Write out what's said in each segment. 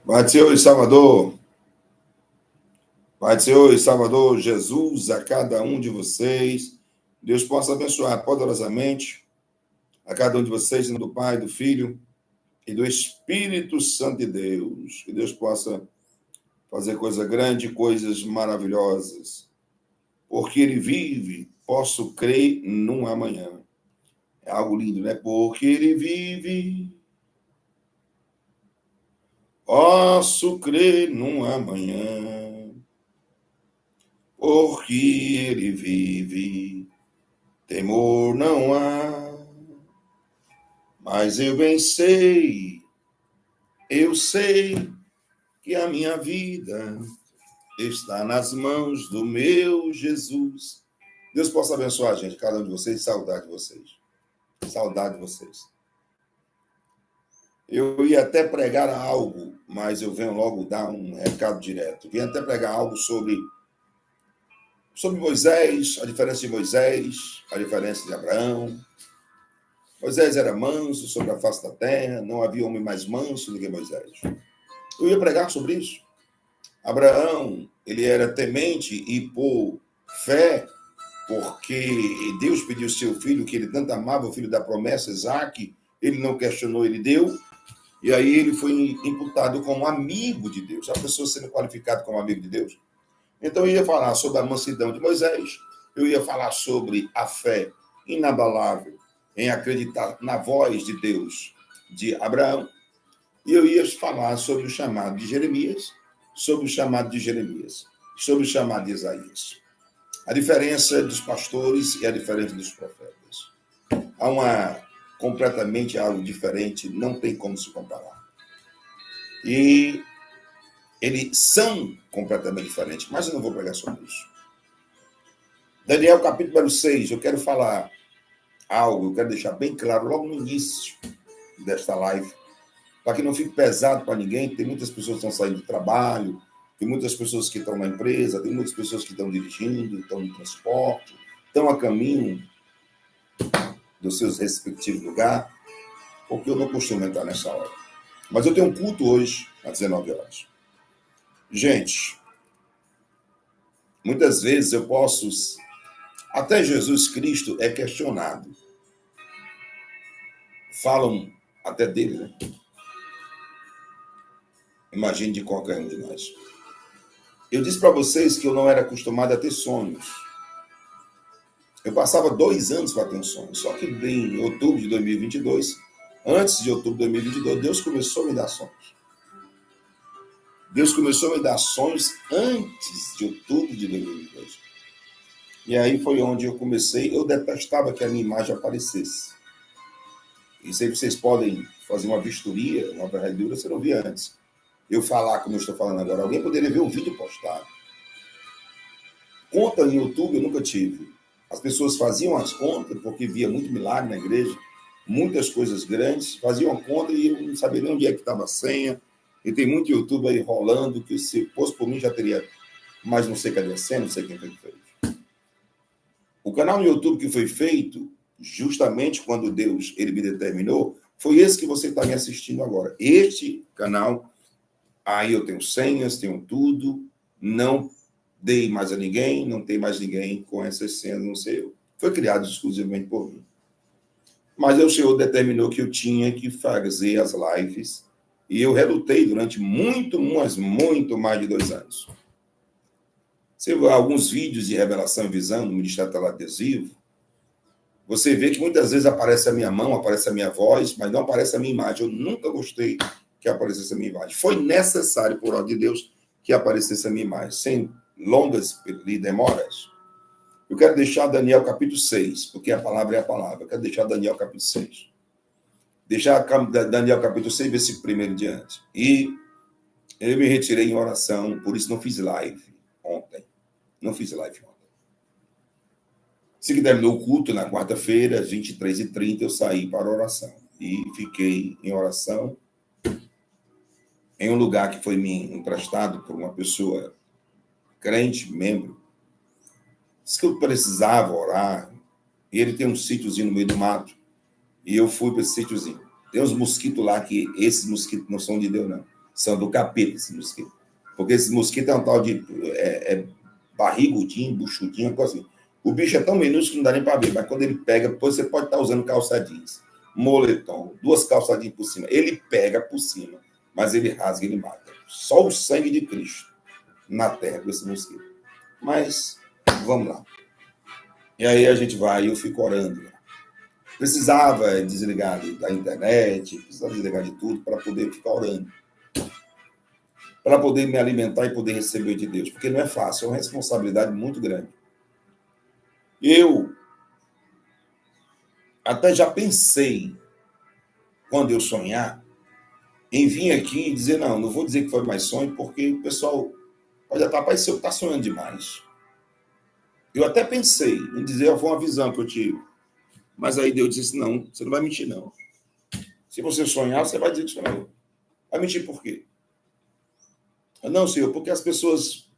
Pai do Senhor e Salvador, Pai do Senhor e Salvador Jesus, a cada um de vocês, Deus possa abençoar poderosamente a cada um de vocês, em nome do Pai, do Filho e do Espírito Santo de Deus. Que Deus possa fazer coisa grande, coisas maravilhosas. Porque Ele vive, posso crer num amanhã. É algo lindo, né? Porque Ele vive, posso crer num amanhã. Porque Ele vive, temor não há. Mas eu bem sei, eu sei que a minha vida está nas mãos do meu Jesus. Deus possa abençoar a gente, cada um de vocês, saudade de vocês. Saudade de vocês. Eu ia até pregar algo, mas eu venho logo dar um recado direto. Vim até pregar algo sobre Moisés, a diferença de Moisés, a diferença de Abraão. Moisés era manso sobre a face da terra, não havia homem mais manso do que Moisés. Eu ia pregar sobre isso. Abraão, ele era temente e por fé, porque Deus pediu seu filho, que ele tanto amava, o filho da promessa, Isaque, ele não questionou, ele deu, e aí ele foi imputado como amigo de Deus, a pessoa sendo qualificada como amigo de Deus. Então eu ia falar sobre a mansidão de Moisés, eu ia falar sobre a fé inabalável em acreditar na voz de Deus de Abraão, e eu ia falar sobre o chamado de Jeremias, sobre o chamado de Isaías. A diferença dos pastores e a diferença dos profetas. Há completamente algo diferente, não tem como se comparar. E eles são completamente diferentes, mas eu não vou pregar sobre isso. Daniel, capítulo 6, eu quero falar algo, eu quero deixar bem claro logo no início desta live, para que não fique pesado para ninguém. Tem muitas pessoas que estão saindo do trabalho, tem muitas pessoas que estão na empresa, tem muitas pessoas que estão dirigindo, estão no transporte, estão a caminho dos seus respectivos lugares, porque eu não costumo entrar nessa hora. Mas eu tenho um culto hoje, às 19 horas. Gente, muitas vezes eu posso... Até Jesus Cristo é questionado. Falam até dele, né? Imagine de qualquer um de nós. Eu disse para vocês que eu não era acostumado a ter sonhos. Eu passava 2 anos para ter um sonho. Só que em outubro de 2022, antes de outubro de 2022, Deus começou a me dar sonhos. Deus começou a me dar sonhos antes de outubro de 2022. E aí foi onde eu comecei. Eu detestava que a minha imagem aparecesse. Isso aí vocês podem fazer uma vistoria, uma varredura, você não via antes. Eu falar como eu estou falando agora. Alguém poderia ver um vídeo postado. Conta no YouTube eu nunca tive. As pessoas faziam as contas, porque via muito milagre na igreja, muitas coisas grandes, faziam a conta e eu não sabia nem onde é que estava a senha. E tem muito YouTube aí rolando, que se fosse por mim já teria, mas não sei cadê a senha, não sei quem foi que fez. O canal no YouTube que foi feito, justamente quando Deus ele me determinou, foi esse que você está me assistindo agora. Este canal, aí eu tenho senhas, tenho tudo, não dei mais a ninguém, não tem mais ninguém com essas senhas, não sei eu. Foi criado exclusivamente por mim. Mas o Senhor determinou que eu tinha que fazer as lives, e eu relutei durante muito mais de 2 anos. Você vê alguns vídeos de revelação e visão no Ministério Teleadesivo, você vê que muitas vezes aparece a minha mão, aparece a minha voz, mas não aparece a minha imagem. Eu nunca gostei que aparecesse a minha imagem. Foi necessário, por ordem de Deus, que aparecesse a minha imagem, sem longas demoras. Eu quero deixar Daniel capítulo 6, porque a palavra é a palavra. Eu quero deixar Daniel capítulo 6. Deixar Daniel capítulo 6, versículo 1 em diante. E eu me retirei em oração, por isso não fiz live ontem. Não fiz live ontem. Assim que terminou o culto, na quarta-feira, às 23h30, eu saí para a oração. E fiquei em oração em um lugar que foi me emprestado por uma pessoa crente, membro. Disse que eu precisava orar. E ele tem um sítiozinho no meio do mato. E eu fui para esse sítiozinho. Tem uns mosquitos lá que esses mosquitos não são de Deus, não. São do capeta, esse mosquito. Porque esse mosquito é um tal de barrigudinho, buchudinho, coisa assim. O bicho é tão minúsculo que não dá nem para ver, mas quando ele pega, depois você pode estar usando calça jeans, moletom, 2 calças jeans por cima. Ele pega por cima, mas ele rasga, ele mata. Só o sangue de Cristo na terra com esse mosquito. Mas, vamos lá. E aí a gente vai, eu fico orando. Precisava desligar da internet, precisava desligar de tudo para poder ficar orando. Para poder me alimentar e poder receber de Deus. Porque não é fácil, é uma responsabilidade muito grande. Eu até já pensei, quando eu sonhar, em vir aqui e dizer, não vou dizer que foi mais sonho, porque o pessoal pode até parecer que está sonhando demais. Eu até pensei em dizer, foi uma visão que eu tive. Mas aí Deus disse, não, você não vai mentir, não. Se você sonhar, você vai dizer que sonhou. Vai mentir por quê? Não, senhor, porque as pessoas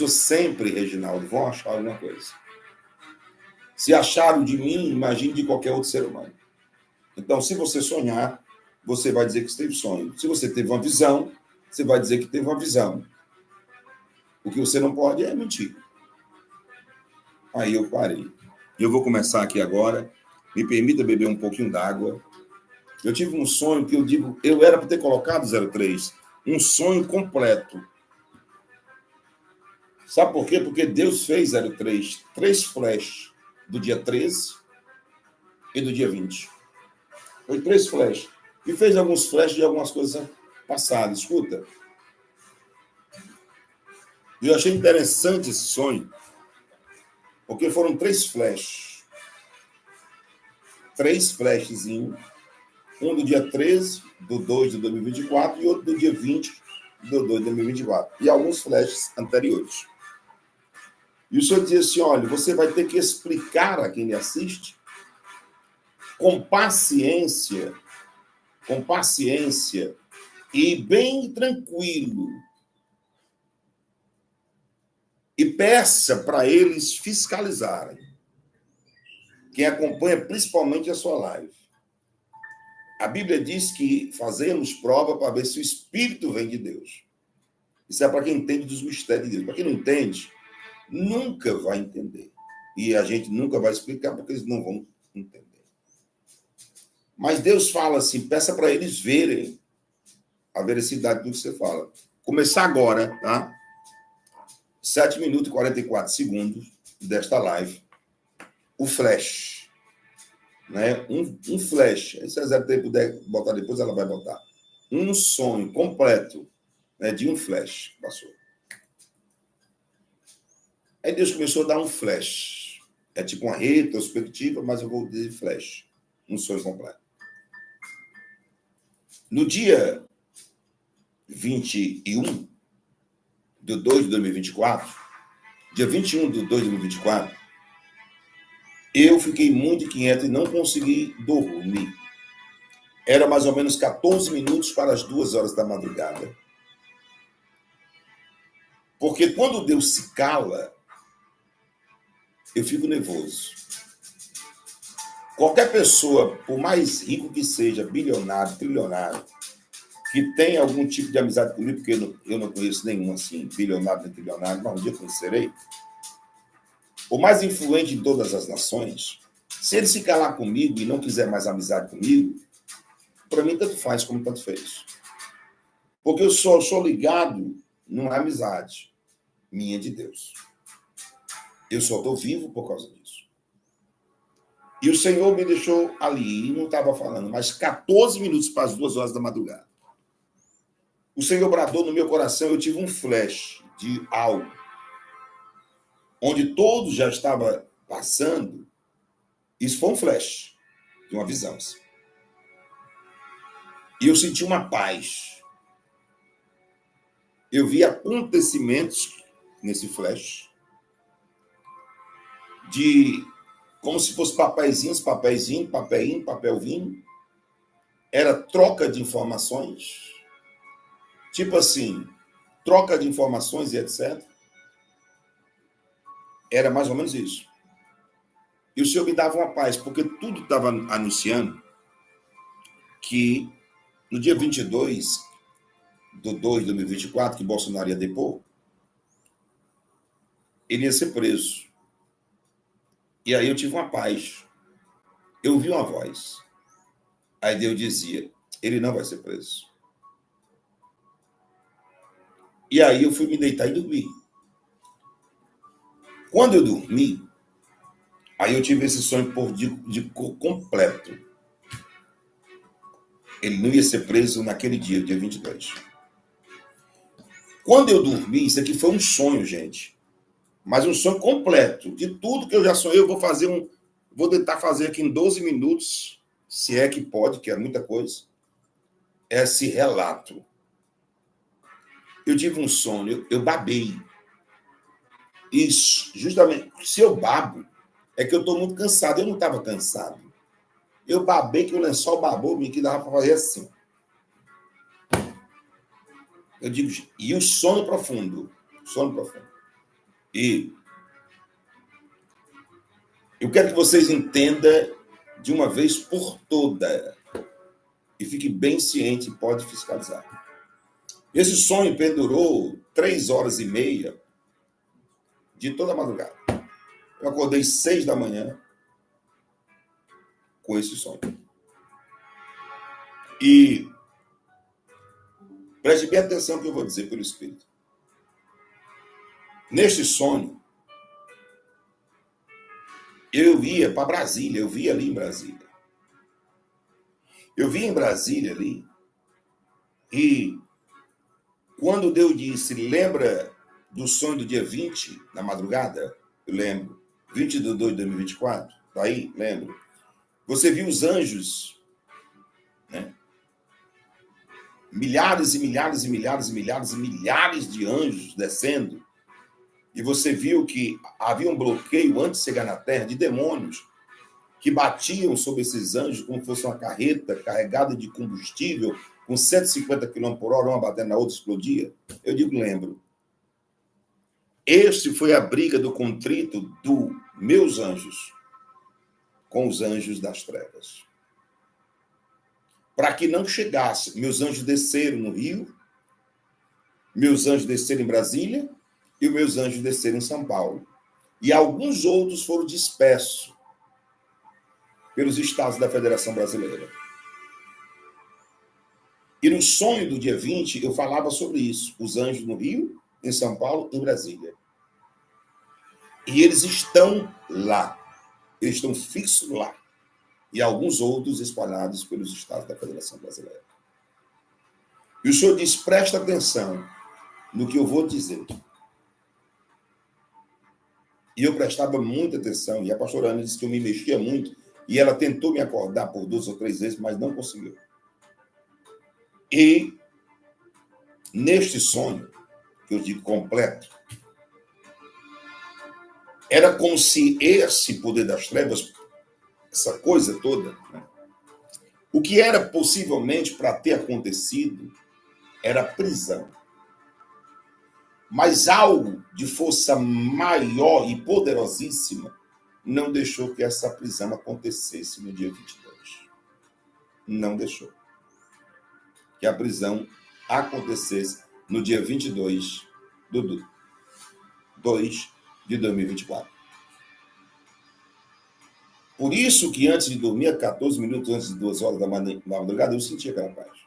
sempre, Reginaldo, vão achar alguma coisa. Se acharam de mim, imagine de qualquer outro ser humano. Então, se você sonhar, você vai dizer que teve sonho. Se você teve uma visão, você vai dizer que teve uma visão. O que você não pode é mentir. Aí eu parei. Eu vou começar aqui agora. Me permita beber um pouquinho d'água. Eu tive um sonho que eu era para ter colocado 03. Um sonho completo. Sabe por quê? Porque Deus fez 03, 3 flashes do dia 13 e do dia 20. Foi 3 flashes. E fez alguns flashes de algumas coisas passadas. Escuta. Eu achei interessante esse sonho, porque foram 3 flashes. 3 flashzinhos. Um do dia 13 do 2 de 2024 e outro do dia 20 do 2 de 2024. E alguns flashes anteriores. E o senhor dizia assim, olha, você vai ter que explicar a quem lhe assiste com paciência e bem tranquilo. E peça para eles fiscalizarem. Quem acompanha principalmente a sua live. A Bíblia diz que fazemos prova para ver se o Espírito vem de Deus. Isso é para quem entende dos mistérios de Deus. Para quem não entende, nunca vai entender. E a gente nunca vai explicar porque eles não vão entender. Mas Deus fala assim, peça para eles verem a veracidade do que você fala. Começar agora, tá? 7 minutos e 44 segundos desta live. O flash. Né? Um flash. Se a Zé puder botar depois, ela vai botar. Um sonho completo, né, de um flash. Passou. Aí Deus começou a dar um flash. É tipo uma retrospectiva, mas eu vou dizer flash. Um sonho completo. No dia 21 de 2 de 2024, dia 21 de 2 de 2024, eu fiquei muito inquieto e não consegui dormir. Era mais ou menos 14 minutos para as 2 horas da madrugada. Porque quando Deus se cala, eu fico nervoso. Qualquer pessoa, por mais rico que seja, bilionário, trilionário, que tenha algum tipo de amizade comigo, porque eu não conheço nenhum assim, bilionário nem trilionário, mas um dia conhecerei, o mais influente de todas as nações, se ele se calar comigo e não quiser mais amizade comigo, para mim tanto faz como tanto fez. Porque eu sou ligado numa amizade minha de Deus. Eu só estou vivo por causa disso. E o Senhor me deixou ali, e não estava falando, mas 14 minutos para as 2 horas da madrugada. O Senhor bradou no meu coração, eu tive um flash de algo, onde todos já estavam passando. Isso foi um flash de uma visão. E eu senti uma paz. Eu vi acontecimentos nesse flash de como se fosse papeizinho, papelzinho. Era troca de informações. Tipo assim, troca de informações e etc. Era mais ou menos isso. E o Senhor me dava uma paz, porque tudo estava anunciando que no dia 22 do 2 de 2024, que Bolsonaro ia depor, ele ia ser preso. E aí eu tive uma paz. Eu vi uma voz. Aí Deus dizia, ele não vai ser preso. E aí eu fui me deitar e dormir. Quando eu dormi, aí eu tive esse sonho de cor completo. Ele não ia ser preso naquele dia 22. Quando eu dormi, isso aqui foi um sonho, gente. Mas um sonho completo. De tudo que eu já sonhei, eu vou fazer vou tentar fazer aqui em 12 minutos, se é que pode, que é muita coisa, esse relato. Eu tive um sonho, eu babei. Isso, justamente, se eu babo, é que eu estou muito cansado. Eu não estava cansado. Eu babei que o lençol babou, que dava para fazer assim. Eu digo, e o sono profundo. Sono profundo. E eu quero que vocês entendam de uma vez por toda. E fique bem ciente e pode fiscalizar. Esse sonho perdurou 3h30 de toda a madrugada. Eu acordei 6 da manhã com esse sonho. E preste bem atenção no que eu vou dizer pelo Espírito. Neste sonho, eu ia para Brasília, eu vi ali em Brasília. Eu vi em Brasília ali, e quando Deus disse, lembra do sonho do dia 20, na madrugada? Eu lembro. 20 de 2 de 2024, daí, lembro. Você viu os anjos, né? Milhares e milhares e milhares e milhares e milhares de anjos descendo. E você viu que havia um bloqueio antes de chegar na Terra de demônios que batiam sobre esses anjos como se fosse uma carreta carregada de combustível com 150 km por hora, uma batendo na outra, explodia. Eu digo, lembro. Este foi a briga do contrito dos meus anjos com os anjos das trevas. Para que não chegasse, meus anjos desceram no Rio, meus anjos desceram em Brasília e os meus anjos desceram em São Paulo. E alguns outros foram dispersos pelos estados da Federação Brasileira. E no sonho do dia 20, eu falava sobre isso. Os anjos no Rio, em São Paulo, em Brasília. E eles estão lá. Eles estão fixos lá. E alguns outros espalhados pelos estados da Federação Brasileira. E o senhor diz, presta atenção no que eu vou dizer. E eu prestava muita atenção. E a pastora Ana disse que eu me mexia muito. E ela tentou me acordar por 2 ou 3 vezes, mas não conseguiu. E neste sonho, que eu digo completo, era como se esse poder das trevas, essa coisa toda, né, o que era possivelmente para ter acontecido era prisão. Mas algo de força maior e poderosíssima não deixou que essa prisão acontecesse no dia 22. Não deixou que a prisão acontecesse no dia 22 de 2 de 2024. Por isso que antes de dormir, 14 minutos antes de 2 horas da madrugada, eu sentia aquela paz.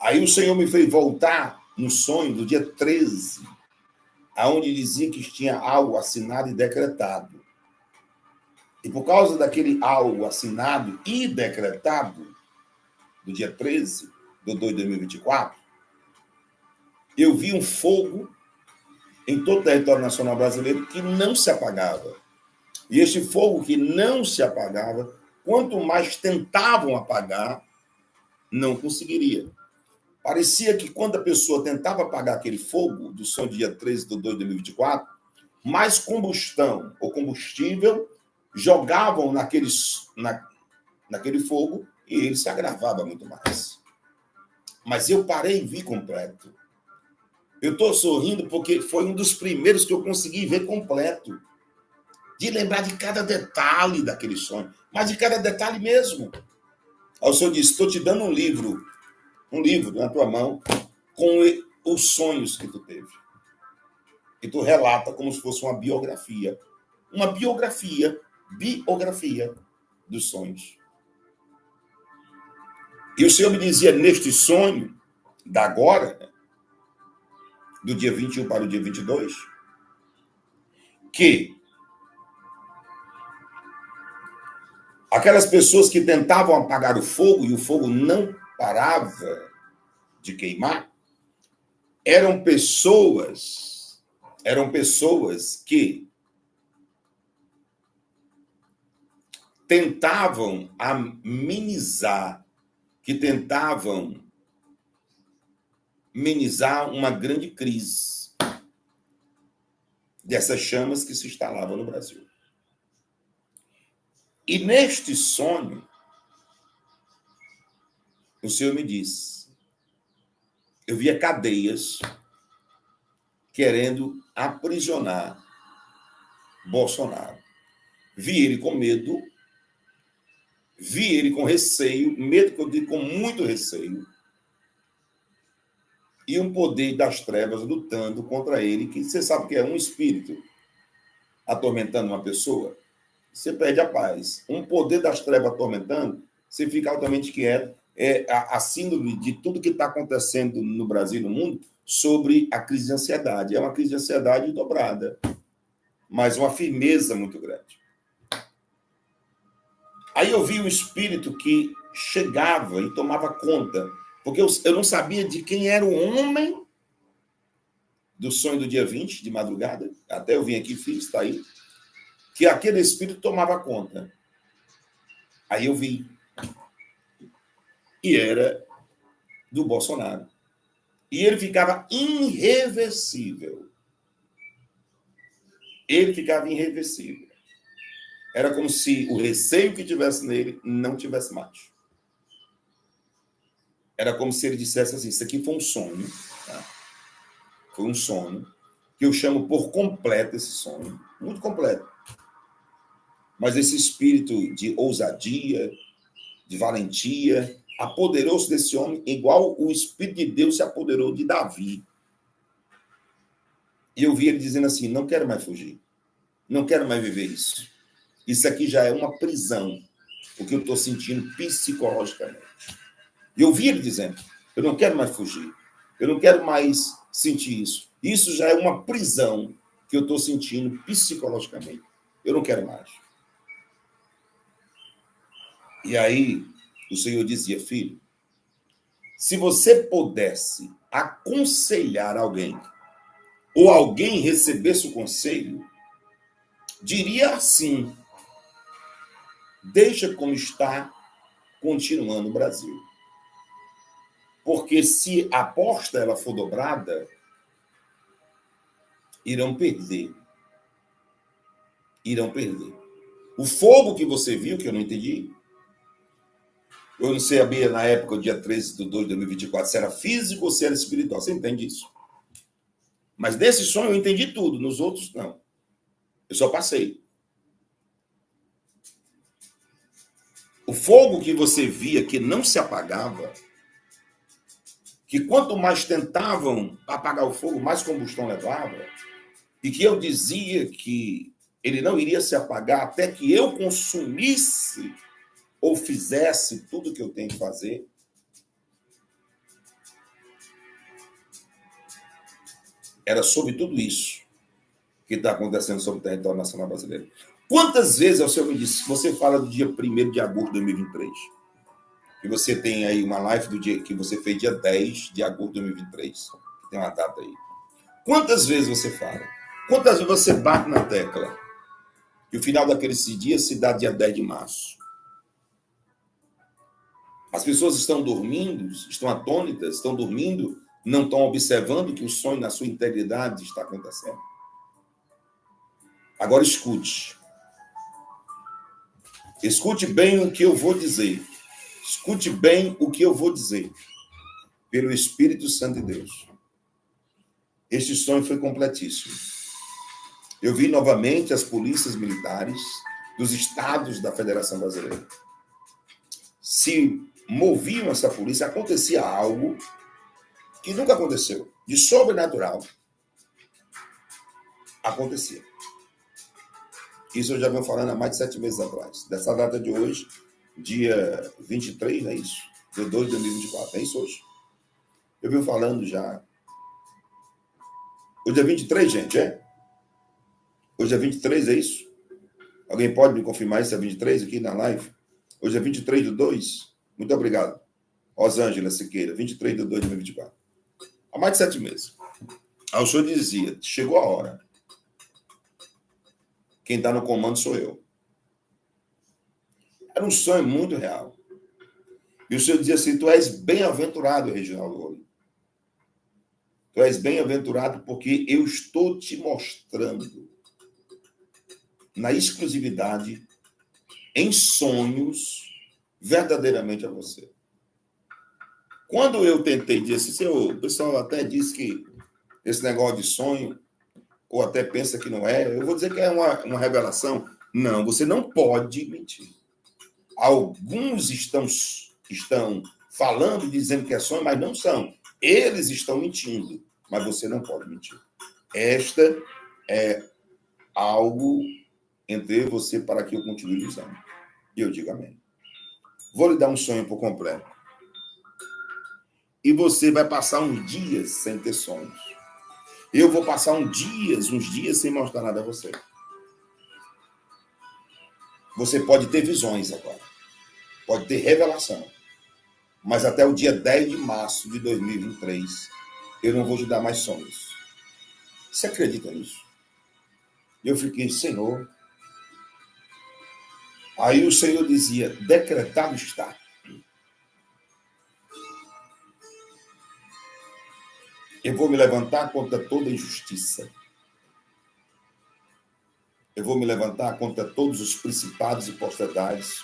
Aí o Senhor me fez voltar no sonho do dia 13, aonde dizia que tinha algo assinado e decretado. E por causa daquele algo assinado e decretado, do dia 13 de 2 de 2024, eu vi um fogo em todo o território nacional brasileiro que não se apagava. E este fogo que não se apagava, quanto mais tentavam apagar, não conseguiria. Parecia que quando a pessoa tentava apagar aquele fogo do sonho do dia 13 de 2 de 2024, mais combustão ou combustível jogavam naquele fogo e ele se agravava muito mais. Mas eu parei e vi completo. Eu estou sorrindo porque foi um dos primeiros que eu consegui ver completo. De lembrar de cada detalhe daquele sonho. Mas de cada detalhe mesmo. Aí o senhor disse, estou te dando um livro um livro na tua mão com os sonhos que tu teve. E tu relata como se fosse uma biografia. Uma biografia dos sonhos. E o Senhor me dizia, neste sonho, da agora, do dia 21 para o dia 22, que aquelas pessoas que tentavam apagar o fogo e o fogo não parava de queimar, eram pessoas que tentavam amenizar, uma grande crise dessas chamas que se instalavam no Brasil. E neste sonho, o Senhor me disse, eu via cadeias querendo aprisionar Bolsonaro. Vi ele com medo, vi ele com receio, medo que eu digo com muito receio, e um poder das trevas lutando contra ele, que você sabe que é um espírito atormentando uma pessoa, você perde a paz. Um poder das trevas atormentando, você fica altamente quieto. É a síndrome de tudo que está acontecendo no Brasil e no mundo sobre a crise de ansiedade. É uma crise de ansiedade dobrada, mas uma firmeza muito grande. Aí eu vi um espírito que chegava e tomava conta, porque eu não sabia de quem era o homem do sonho do dia 20, de madrugada. Até eu vim aqui, fiz, está aí. Que aquele espírito tomava conta. Aí eu vi. E era do Bolsonaro. E ele ficava irreversível. Ele ficava irreversível. Era como se o receio que tivesse nele não tivesse mais. Era como se ele dissesse assim, isso aqui foi um sonho. Tá? Foi um sonho. Que eu chamo por completo esse sonho. Muito completo. Mas esse espírito de ousadia, de valentia, apoderou-se desse homem igual o Espírito de Deus se apoderou de Davi. E eu vi ele dizendo assim, não quero mais fugir. Não quero mais viver isso. Isso aqui já é uma prisão, o que eu estou sentindo psicologicamente. E eu vi ele dizendo, eu não quero mais fugir. Eu não quero mais sentir isso. Isso já é uma prisão que eu estou sentindo psicologicamente. Eu não quero mais. E aí, o Senhor dizia, filho, se você pudesse aconselhar alguém, ou alguém recebesse o conselho, diria assim, deixa como está, continuando o Brasil. Porque se a aposta ela for dobrada, irão perder. Irão perder. O fogo que você viu, que eu não entendi, eu não sabia na época, dia 13 de 2 de 2024, se era físico ou se era espiritual. Você entende isso? Mas nesse sonho eu entendi tudo, nos outros não. Eu só passei. O fogo que você via que não se apagava, que quanto mais tentavam apagar o fogo, mais combustão levava, e que eu dizia que ele não iria se apagar até que eu consumisse ou fizesse tudo o que eu tenho que fazer. Era sobre tudo isso que está acontecendo sobre o território nacional brasileiro. Quantas vezes o senhor me disse, você fala do dia 1º de agosto de 2023, que você tem aí uma live do dia que você fez dia 10 de agosto de 2023, tem uma data aí. Quantas vezes você fala? Quantas vezes você bate na tecla? E o final daquele dia se dá dia 10 de março. As pessoas estão dormindo, estão atônitas, estão dormindo, não estão observando que o sonho na sua integridade está acontecendo. Agora escute. Escute bem o que eu vou dizer. Escute bem o que eu vou dizer. Pelo Espírito Santo de Deus. Este sonho foi completíssimo. Eu vi novamente as polícias militares dos estados da Federação Brasileira se moviam essa polícia, acontecia algo que nunca aconteceu, de sobrenatural, acontecia. Isso eu já venho falando há mais de 7 meses atrás. Dessa data de hoje, dia 23, é isso? Dia 2 de 2024, é isso hoje? Eu venho falando já. Hoje é 23, gente, é? Hoje é 23, é isso? Alguém pode me confirmar se é 23 aqui na live? Hoje é 23 de 2. Muito obrigado. Rosângela Siqueira, 23 de 2 de 2024. Há mais de 7 meses. Aí o senhor dizia, chegou a hora. Quem está no comando sou eu. Era um sonho muito real. E o senhor dizia assim, tu és bem-aventurado, Reginaldo Rolim. Tu és bem-aventurado porque eu estou te mostrando na exclusividade, em sonhos, verdadeiramente a você. Quando eu tentei dizer assim, o pessoal até disse que esse negócio de sonho, ou até pensa que não é, eu vou dizer que é uma revelação. Não, você não pode mentir. Alguns estão falando e dizendo que é sonho, mas não são. Eles estão mentindo, mas você não pode mentir. Esta é algo entre você para que eu continue usando. E eu digo amém. Vou lhe dar um sonho por completo. E você vai passar uns dias sem ter sonhos. Eu vou passar uns dias sem mostrar nada a você. Você pode ter visões agora. Pode ter revelação. Mas até o dia 10 de março de 2023, eu não vou te dar mais sonhos. Você acredita nisso? Eu fiquei, Senhor. Aí o Senhor dizia, decretado está. Eu vou me levantar contra toda injustiça. Eu vou me levantar contra todos os principados e potestades.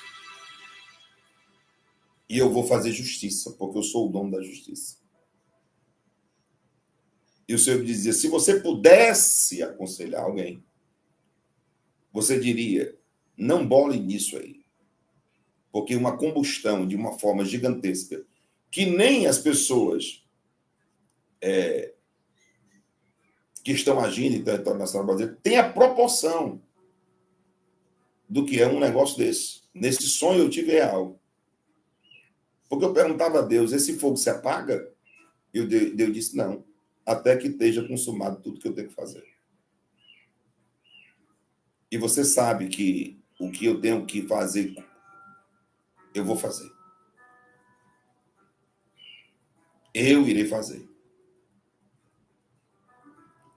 E eu vou fazer justiça, porque eu sou o dono da justiça. E o Senhor dizia, se você pudesse aconselhar alguém, você diria, não bole nisso aí. Porque uma combustão de uma forma gigantesca, que nem as pessoas que estão agindo em território nacional brasileiro têm a proporção do que é um negócio desse. Nesse sonho eu tive real. Porque eu perguntava a Deus, esse fogo se apaga? E Deus disse, não, até que esteja consumado tudo que eu tenho que fazer. E você sabe que o que eu tenho que fazer, eu vou fazer. Eu irei fazer.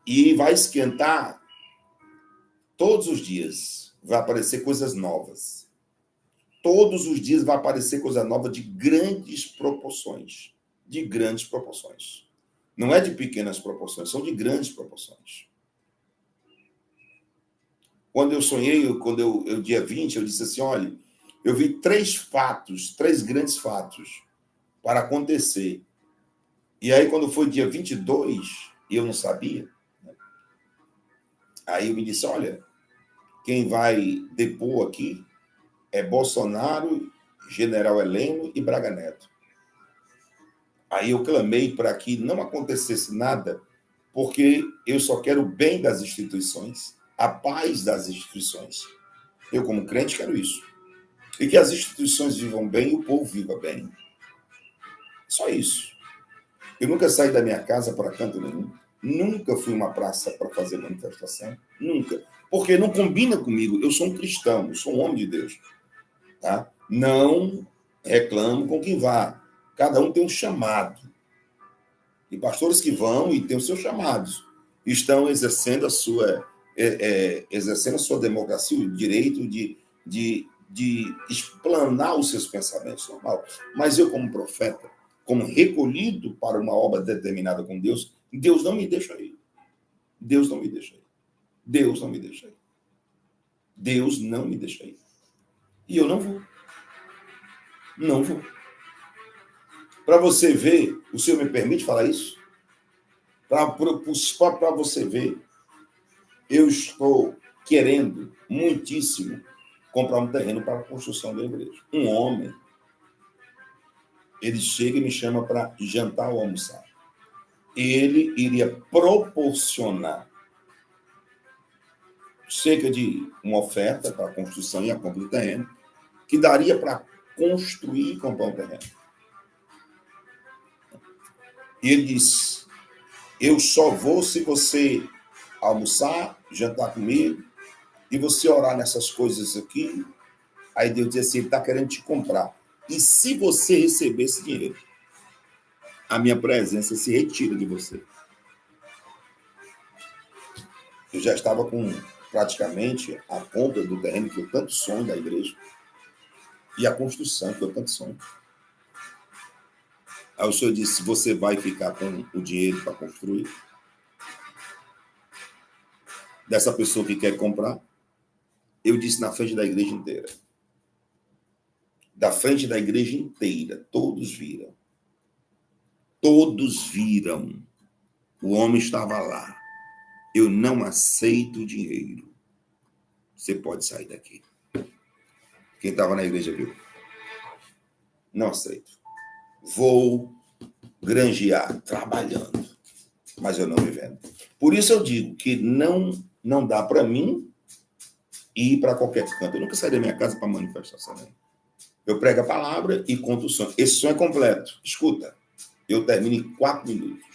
E vai esquentar todos os dias. Vai aparecer coisas novas. Todos os dias vai aparecer coisa nova de grandes proporções. De grandes proporções. Não é de pequenas proporções, são de grandes proporções. Quando eu sonhei, dia 20, eu disse assim, olha, eu vi 3 grandes fatos para acontecer. E aí, quando foi dia 22, e eu não sabia, né? Aí eu me disse, olha, quem vai depor aqui é Bolsonaro, General Heleno e Braga Neto. Aí eu clamei para que não acontecesse nada, porque eu só quero o bem das instituições, a paz das instituições. Eu, como crente, quero isso. E que as instituições vivam bem e o povo viva bem. Só isso. Eu nunca saí da minha casa para canto nenhum. Nunca fui uma praça para fazer manifestação. Nunca. Porque não combina comigo. Eu sou um cristão, eu sou um homem de Deus. Tá? Não reclamo com quem vá. Cada um tem um chamado. E pastores que vão e têm os seus chamados. Estão exercendo a sua democracia, o direito de explanar os seus pensamentos, normal. Mas eu, como profeta, como recolhido para uma obra determinada com Deus, Deus não me deixa aí. Deus não me deixa aí. Deus não me deixa aí. Deus não me deixa aí. E eu não vou. Não vou. Para você ver, o Senhor me permite falar isso? Para você ver, eu estou querendo muitíssimo comprar um terreno para a construção da igreja. Um homem Ele chega e me chama para jantar ou almoçar. Ele iria proporcionar cerca de uma oferta para a construção e a compra do terreno, que daria para construir e comprar um terreno. E ele disse, eu só vou se você almoçar, jantar comigo, e você orar nessas coisas aqui. Aí Deus disse assim, ele está querendo te comprar. E se você receber esse dinheiro, a minha presença se retira de você. Eu já estava com praticamente a compra do terreno que eu tanto sonho da igreja e a construção que eu tanto sonho. Aí o senhor disse, você vai ficar com o dinheiro para construir? Dessa pessoa que quer comprar? Eu disse na frente da igreja inteira. Da frente da igreja inteira, todos viram. Todos viram. O homem estava lá. Eu não aceito dinheiro. Você pode sair daqui. Quem estava na igreja viu? Não aceito. Vou granjear, trabalhando. Mas eu não me vendo. Por isso eu digo que não dá para mim ir para qualquer canto. Eu nunca saí da minha casa para manifestação. Né? Eu prego a palavra e conto o sonho. Esse sonho é completo. Escuta, eu termino em 4 minutos.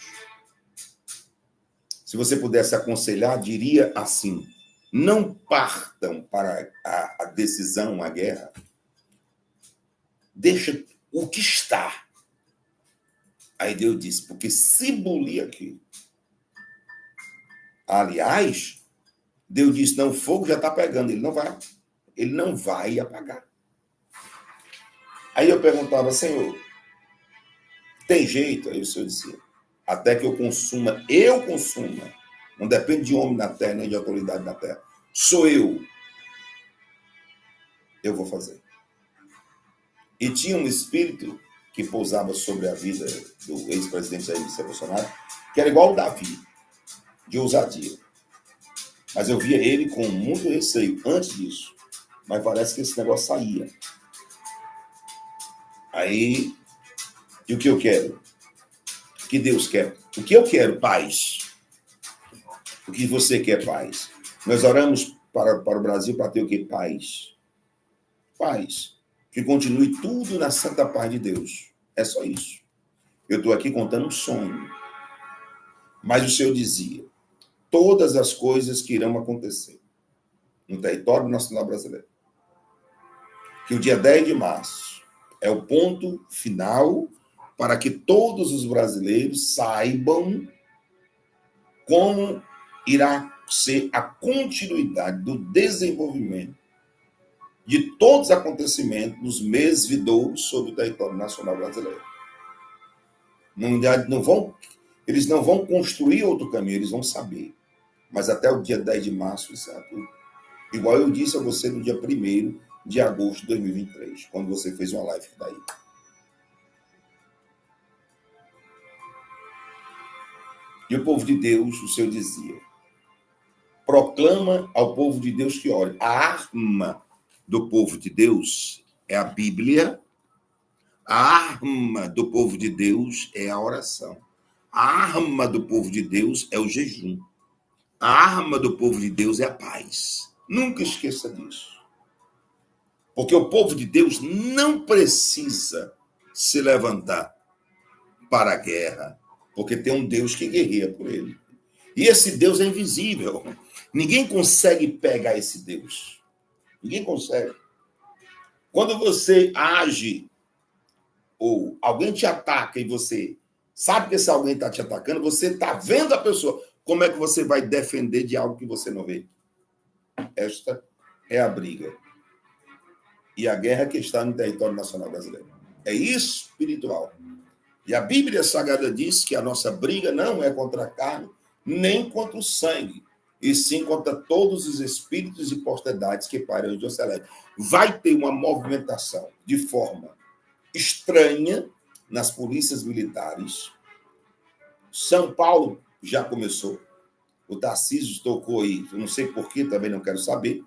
Se você pudesse aconselhar, diria assim, não partam para a decisão, a guerra. Deixa o que está. Aí Deus disse, porque se bulir aqui. Aliás, Deus disse, não, o fogo já está pegando, ele não vai apagar. Aí eu perguntava, Senhor, tem jeito? Aí o Senhor dizia, até que eu consuma, não depende de homem na terra, nem de autoridade na terra, sou eu vou fazer. E tinha um espírito que pousava sobre a vida do ex-presidente Jair Bolsonaro, que era igual o Davi, de ousadia. Mas eu via ele com muito receio antes disso. Mas parece que esse negócio saía. Aí, e o que eu quero? O que Deus quer? O que eu quero? Paz. O que você quer? Paz. Nós oramos para o Brasil para ter o que? Paz. Paz. Que continue tudo na santa paz de Deus. É só isso. Eu estou aqui contando um sonho. Mas o Senhor dizia, todas as coisas que irão acontecer no território nacional brasileiro. Que o dia 10 de março é o ponto final para que todos os brasileiros saibam como irá ser a continuidade do desenvolvimento de todos os acontecimentos nos meses vindouros sobre o território nacional brasileiro. Eles não vão construir outro caminho, eles vão saber. Mas até o dia 10 de março, isso é tudo. Igual eu disse a você no dia 1º de agosto de 2023, quando você fez uma live daí. E o povo de Deus, o Senhor dizia, proclama ao povo de Deus que ore. A arma do povo de Deus é a Bíblia, a arma do povo de Deus é a oração, a arma do povo de Deus é o jejum, a arma do povo de Deus é a paz. Nunca esqueça disso. Porque o povo de Deus não precisa se levantar para a guerra, porque tem um Deus que guerreia por ele. E esse Deus é invisível. Ninguém consegue pegar esse Deus. Ninguém consegue. Quando você age, ou alguém te ataca e você sabe que esse alguém está te atacando, você está vendo a pessoa. Como é que você vai defender de algo que você não vê? Esta é a briga. E a guerra que está no território nacional brasileiro. É espiritual. E a Bíblia Sagrada diz que a nossa briga não é contra a carne, nem contra o sangue, e sim contra todos os espíritos e potestades que pairam em Deus celeste. Vai ter uma movimentação de forma estranha nas polícias militares. São Paulo já começou. O Tarcísio tocou aí, eu não sei porquê, também não quero saber,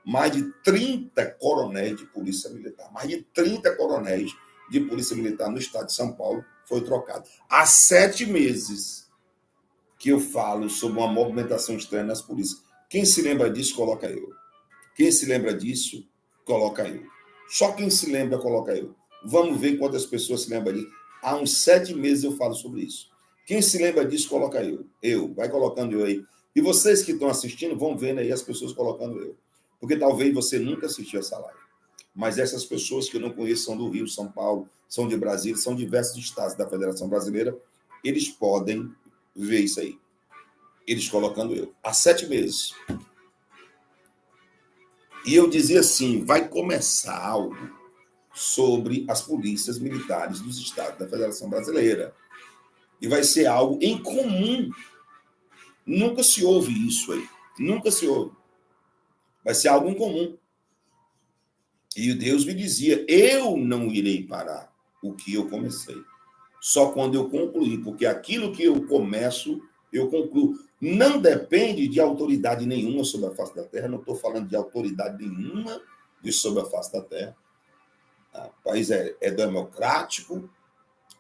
mais de 30 coronéis de polícia militar, mais de 30 coronéis de polícia militar no estado de São Paulo foi trocado. Há 7 meses que eu falo sobre uma movimentação estranha nas polícias. Quem se lembra disso, coloca eu. Quem se lembra disso, coloca eu. Só quem se lembra, coloca eu. Vamos ver quantas pessoas se lembram disso. Há uns 7 meses eu falo sobre isso. Quem se lembra disso, coloca eu. Eu, vai colocando eu aí. E vocês que estão assistindo, vão vendo aí as pessoas colocando eu. Porque talvez você nunca assistiu essa live. Mas essas pessoas que eu não conheço são do Rio, São Paulo, são de Brasília, são diversos estados da Federação Brasileira. Eles podem ver isso aí. Eles colocando eu. Há 7 meses. E eu dizia assim, vai começar algo sobre as polícias militares dos estados da Federação Brasileira. E vai ser algo em comum. Nunca se ouve isso aí. Nunca se ouve. Vai ser algo em comum. E Deus me dizia, eu não irei parar o que eu comecei. Só quando eu concluir, porque aquilo que eu começo, eu concluo. Não depende de autoridade nenhuma sobre a face da terra. Não estou falando de autoridade nenhuma sobre a face da terra. O país é democrático.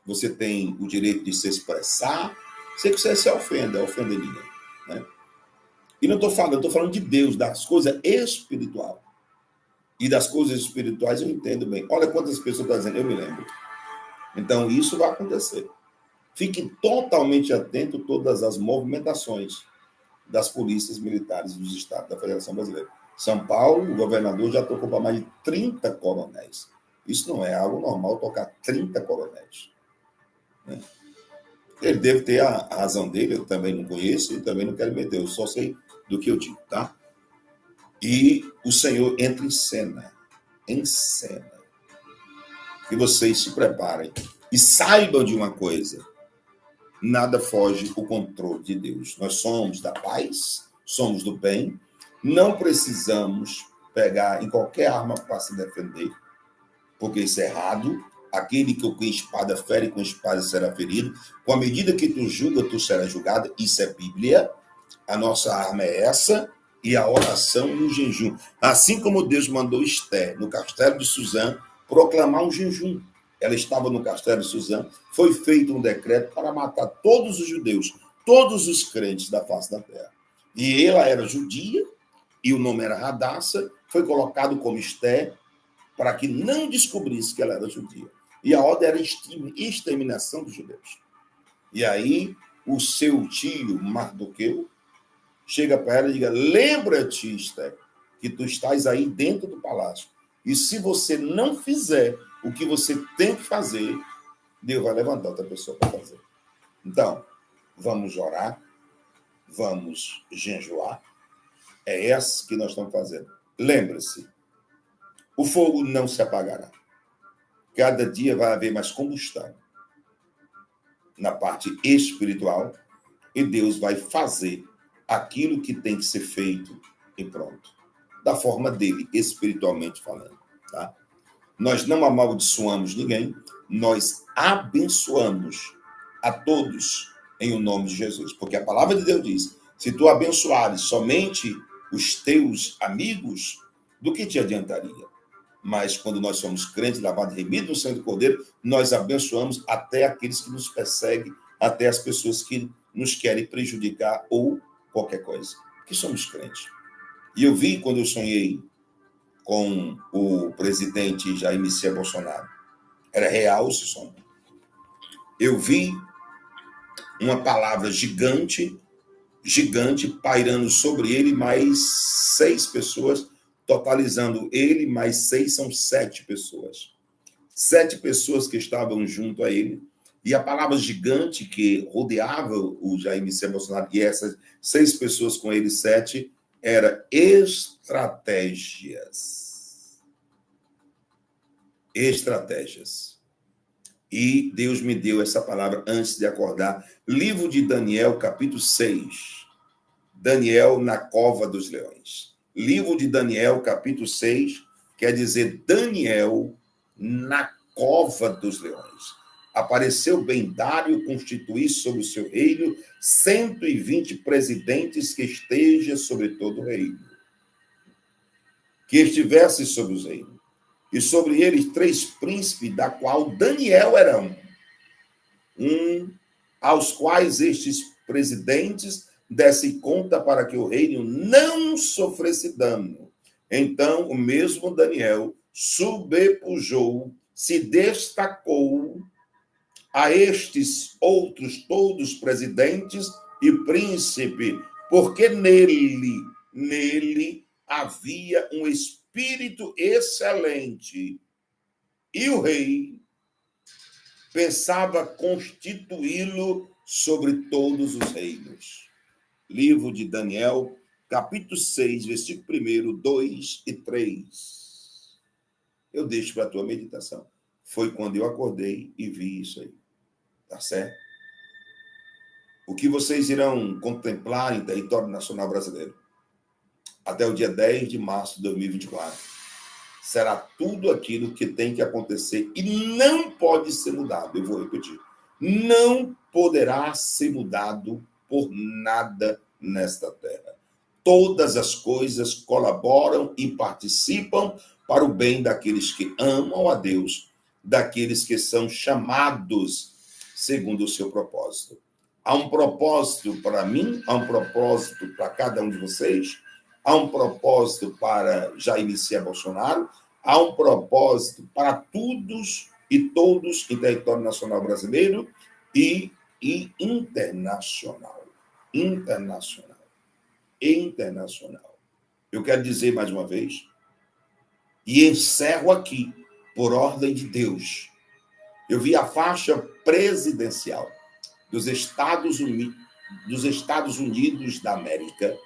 Você tem o direito de se expressar. Sei que você se ofende ninguém. Né? E não estou falando de Deus, das coisas espirituais. E das coisas espirituais eu entendo bem. Olha quantas pessoas estão dizendo, eu me lembro. Então, isso vai acontecer. Fique totalmente atento a todas as movimentações das polícias militares dos estados da Federação Brasileira. São Paulo, o governador já tocou para mais de 30 coronéis. Isso não é algo normal, tocar 30 coronéis. Né? Ele deve ter a razão dele, eu também não conheço e também não quero meter, eu só sei do que eu digo, tá? E o Senhor entra em cena. Que vocês se preparem e saibam de uma coisa: nada foge do controle de Deus. Nós somos da paz, somos do bem, não precisamos pegar em qualquer arma para se defender, porque isso é errado. Aquele que com espada fere, com espada será ferido. Com a medida que tu julga, tu serás julgado. Isso é Bíblia. A nossa arma é essa. E a oração e o jejum. Assim como Deus mandou Esther, no castelo de Suzã, proclamar um jejum. Ela estava no castelo de Suzã, foi feito um decreto para matar todos os judeus, todos os crentes da face da terra. E ela era judia, e o nome era Radassa, foi colocado como Esther, para que não descobrisse que ela era judia. E a ordem era exterminação dos judeus. E aí, o seu tio, Mardoqueu, chega para ela e diga, lembra-te, Esther, que tu estás aí dentro do palácio. E se você não fizer o que você tem que fazer, Deus vai levantar outra pessoa para fazer. Então, vamos orar, vamos jejuar. É essa que nós estamos fazendo. Lembre-se, o fogo não se apagará. Cada dia vai haver mais combustão na parte espiritual e Deus vai fazer aquilo que tem que ser feito e pronto. Da forma dele, espiritualmente falando. Tá? Nós não amaldiçoamos ninguém, nós abençoamos a todos em o nome de Jesus. Porque a palavra de Deus diz, se tu abençoares somente os teus amigos, do que te adiantaria? Mas quando nós somos crentes, lavados e remidos no sangue do Cordeiro, nós abençoamos até aqueles que nos perseguem, até as pessoas que nos querem prejudicar ou qualquer coisa. Porque somos crentes. E eu vi quando eu sonhei com o presidente Jair Messias Bolsonaro. Era real esse sonho. Eu vi uma palavra gigante pairando sobre ele, mais 6 pessoas, totalizando ele, mais 6 são 7 pessoas. 7 pessoas que estavam junto a ele. E a palavra gigante que rodeava o Jair Messias Bolsonaro, e essas 6 pessoas com ele, 7, era estratégias. Estratégias. E Deus me deu essa palavra antes de acordar. Livro de Daniel, capítulo 6. Daniel na cova dos leões. Livro de Daniel, capítulo 6, quer dizer Daniel na cova dos leões. Apareceu bem Dário constituir sobre o seu reino 120 presidentes que estejam sobre todo o reino. Que estivesse sobre os reinos. e sobre eles 3 príncipes, da qual Daniel era um, aos quais estes presidentes dessem conta para que o reino não sofresse dano. Então, o mesmo Daniel sobrepujou, se destacou a estes outros todos presidentes e príncipe, porque nele havia um espírito excelente. E o rei pensava constituí-lo sobre todos os reinos. Livro de Daniel, capítulo 6, versículo 1, 2 e 3. Eu deixo para a tua meditação. Foi quando eu acordei e vi isso aí. Tá certo? O que vocês irão contemplar em território nacional brasileiro até o dia 10 de março de 2024 será tudo aquilo que tem que acontecer e não pode ser mudado. Eu vou repetir. Não poderá ser mudado por nada nesta terra. Todas as coisas colaboram e participam para o bem daqueles que amam a Deus, daqueles que são chamados segundo o seu propósito. Há um propósito para mim, há um propósito para cada um de vocês, há um propósito para Jair Messias Bolsonaro, há um propósito para todos e todos em território nacional brasileiro e internacional. Internacional. Eu quero dizer mais uma vez, e encerro aqui, por ordem de Deus. Eu vi a faixa presidencial dos Estados Unidos da América.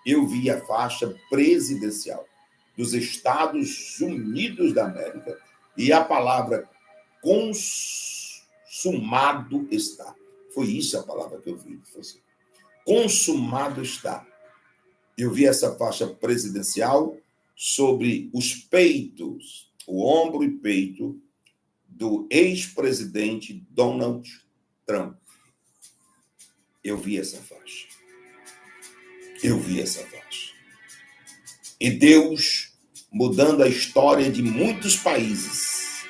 Eu vi a faixa presidencial dos Estados Unidos da América e a palavra consumado está. Foi isso a palavra que eu vi. Consumado está. Eu vi essa faixa presidencial sobre os peitos, o ombro e peito do ex-presidente Donald Trump. Eu vi essa faixa. E Deus mudando a história de muitos países,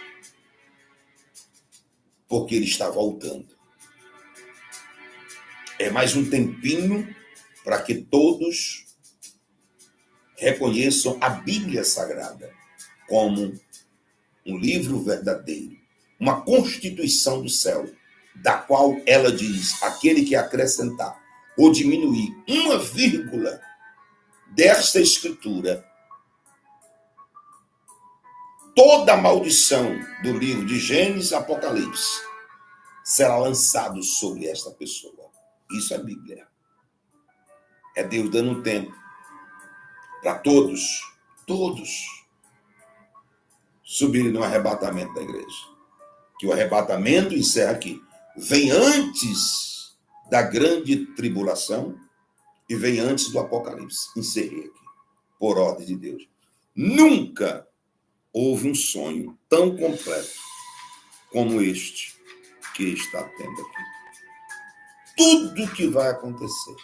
porque Ele está voltando. É mais um tempinho para que todos reconheçam a Bíblia Sagrada como um livro verdadeiro, uma constituição do céu, da qual ela diz: aquele que acrescentar ou diminuir uma vírgula desta escritura, toda a maldição do livro de Gênesis e Apocalipse será lançado sobre esta pessoa. Isso é Bíblia. É Deus dando um tempo para todos subirem no arrebatamento da igreja. Que o arrebatamento encerra aqui. Vem antes da grande tribulação e vem antes do Apocalipse. Encerrei aqui, por ordem de Deus. Nunca houve um sonho tão completo como este que está tendo aqui. Tudo que vai acontecer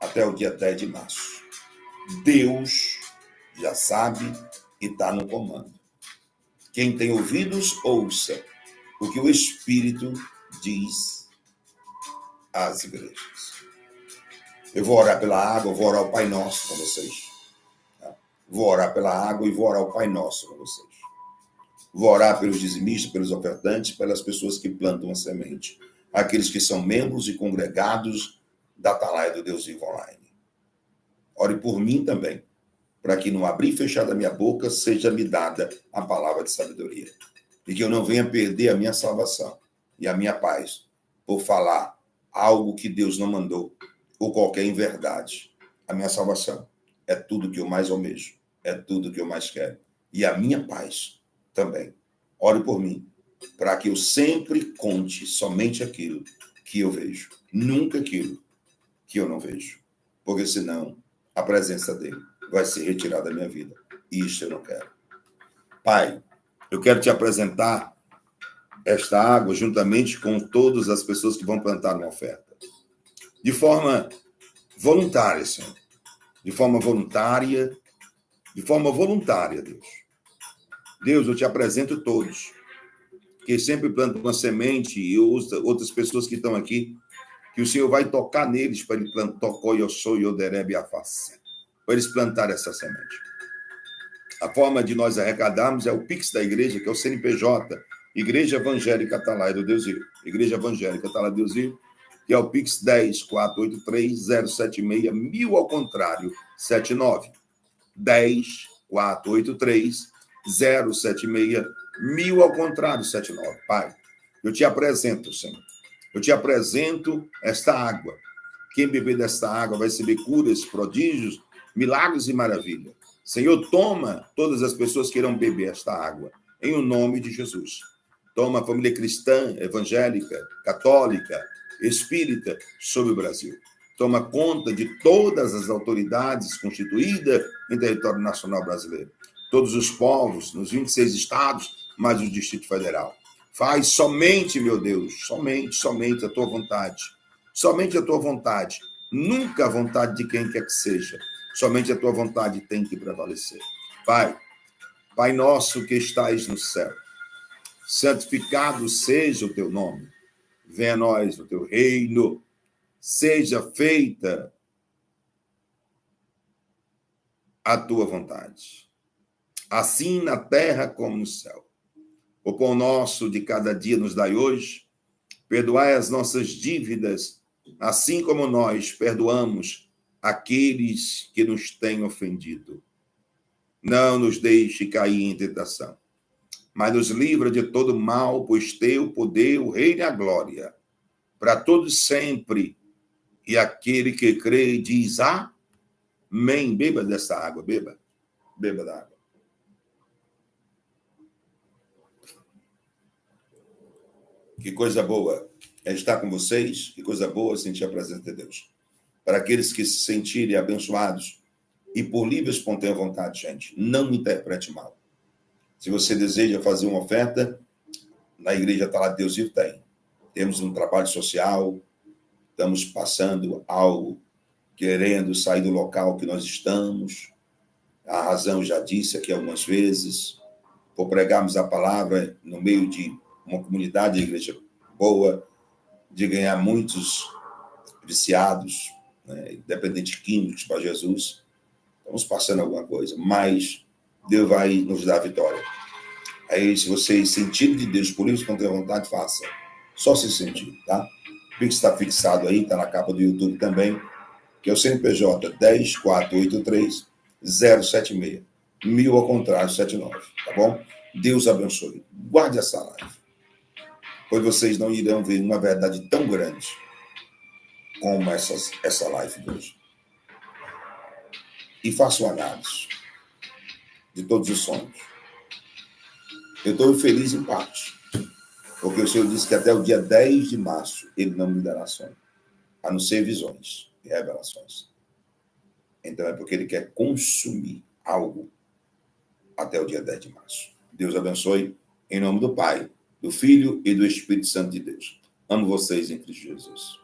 até o dia 10 de março, Deus já sabe e está no comando. Quem tem ouvidos, ouça o que o Espírito diz às igrejas. Eu vou orar pela água, vou orar o Pai Nosso com vocês. Vou orar pela água e vou orar o Pai Nosso com vocês. Vou orar pelos dizimistas, pelos ofertantes, pelas pessoas que plantam a semente. Aqueles que são membros e congregados da Atalaia do Deus Vivo Online. Ore por mim também, para que no abrir e fechar da minha boca seja-me dada a palavra de sabedoria. E que eu não venha perder a minha salvação e a minha paz por falar algo que Deus não mandou, ou qualquer inverdade. A minha salvação é tudo que eu mais almejo, é tudo que eu mais quero. E a minha paz também. Ore por mim, para que eu sempre conte somente aquilo que eu vejo, nunca aquilo que eu não vejo. Porque senão a presença dele vai ser retirada da minha vida. E isso eu não quero. Pai, eu quero te apresentar esta água juntamente com todas as pessoas que vão plantar uma oferta. De forma voluntária, Senhor. De forma voluntária, Deus. Deus, eu te apresento todos, que sempre plantam uma semente e outras pessoas que estão aqui, que o Senhor vai tocar neles para ele plantar, eu sou Yoderebe a face, para eles plantarem essa semente. A forma de nós arrecadarmos é o Pix da igreja, que é o CNPJ, Igreja Evangélica Atalaia do Deus Vivo. Igreja Evangélica Atalaia do Deus Vivo, que é o Pix 10-483-076-1000 ao contrário, 79. 10-483-076-1000 ao contrário, 79. Pai, eu te apresento, Senhor. Eu te apresento esta água. Quem beber desta água vai receber curas, prodígios, milagres e maravilha. Senhor, toma todas as pessoas que irão beber esta água, em o nome de Jesus. Toma a família cristã, evangélica, católica, espírita sobre o Brasil. Toma conta de todas as autoridades constituídas em território nacional brasileiro. Todos os povos, nos 26 estados, mais o Distrito Federal. Faz somente, meu Deus, somente a tua vontade. Somente a tua vontade. Nunca a vontade de quem quer que seja. Somente a tua vontade tem que prevalecer. Pai, Pai nosso que estais no céu, santificado seja o teu nome. Venha a nós o teu reino. Seja feita a tua vontade, assim na terra como no céu. O pão nosso de cada dia nos dai hoje. Perdoai as nossas dívidas, assim como nós perdoamos aqueles que nos têm ofendido. Não nos deixe cair em tentação, mas nos livra de todo mal, pois teu poder, o reino e a glória, para todos sempre. E aquele que crê diz amém. Beba dessa água, beba da água. Que coisa boa é estar com vocês, que coisa boa sentir a presença de Deus. Para aqueles que se sentirem abençoados e por livre e espontânea vontade, gente, não me interprete mal. Se você deseja fazer uma oferta, na Igreja Atalaia do Deus Vivo tem. Temos um trabalho social, estamos passando algo, querendo sair do local que nós estamos. A razão já disse aqui algumas vezes, por pregarmos a palavra no meio de uma comunidade de igreja boa, de ganhar muitos viciados, né, dependentes químicos para Jesus. Estamos passando alguma coisa, mas Deus vai nos dar a vitória. Aí, se vocês sentirem de Deus por isso, com ter vontade, faça. Só se sentir, tá? O Pix está fixado aí, está na capa do YouTube também, que é o CNPJ 10-483-076. 1000 ao contrário, 79, tá bom? Deus abençoe. Guarde essa live, pois vocês não irão ver uma verdade tão grande como essa live de hoje. E faça uma análise de todos os sonhos. Eu estou feliz em parte, porque o Senhor disse que até o dia 10 de março ele não me dará sonho, a não ser visões e revelações. Então é porque ele quer consumir algo até o dia 10 de março. Deus abençoe, em nome do Pai, do Filho e do Espírito Santo de Deus. Amo vocês em Cristo Jesus.